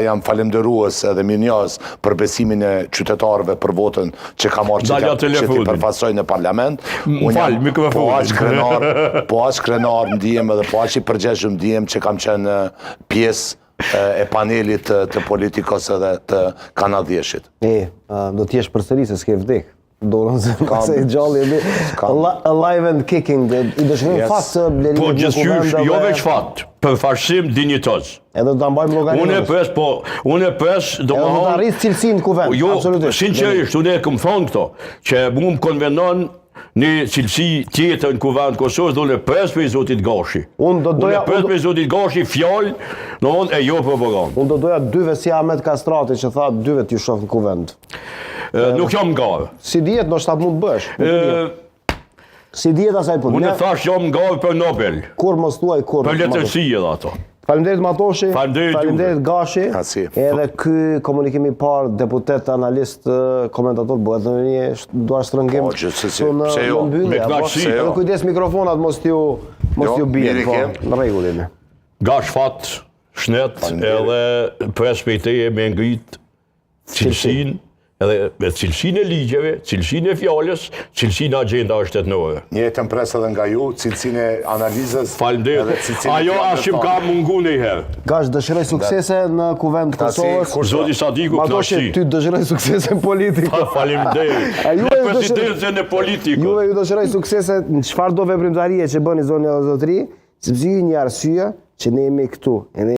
Jam falemderues edhe mirënjohës për besimin e qytetarëve për votën që ka marrë që ti përfaqësoj në parlament. Po aq krenar ndihem edhe po aq i përgjegjshëm ndihem që kam qenë pjesë e panelit të politikos edhe të kanadhieshit. Do t'jesh përsëri se s'ke vdek. Dorën se i gjalli alive and kicking. I dëshirojmë fat të blerimit po gjithqysh, jo veç fat, përfaqësim dinjitoz. Edhe do ta mbajmë llogarinë. Unë pres, do të arrit cilësinë në kuvend. Jo, sinqerisht, unë kam thonë këto, që mu më konvenon një cilësi tjetër në kuvend Kosovës, do në pres për i Zotit Gashi. Unë pres për i Zotit Gashi fjallë, në unë e jo propagandë. Unë do doja dyve si Ahmet Kastrati që tha dyve t'ju shoh në kuvend. Nuk jam gavë. Si dihet, do shta mund bësh. Si dihet asaj punë. Unë thash jam gavë për Nobel. Kur mos thuaj kur. Për letërsi edhe ato. Faleminderit Matoshi, faleminderit Gashi. Edhe ky komunikim i parë, deputet, analist, komentator, bëhet në një duar shtrëngim. Pse jo? Me knaqësi. Edhe kujdes mikrofonat mos t'ju bien. Në rregull jemi. Gash fat, shnet, edhe pres për teje me ngrit cilësinë, edhe cilësinë e ligjeve, cilësinë e fjalës, cilësinë e agenda shtetërore. Njëjtën pres edhe nga ju, cilësinë e analizës. Faleminderit. Ajo as që ka mungu ndonjëherë. Gash, dëshiroj suksese në kuvend Kosovës. Zoti Sadiku Matoshi, ty dëshiroj suksese politiko. Faleminderit. Në presidencën e politikut. Juve ju dëshiroj suksese në çfarëdo veprimtarie që bëni zonja Zotëri, sepse ju një arsye që ne jemi këtu.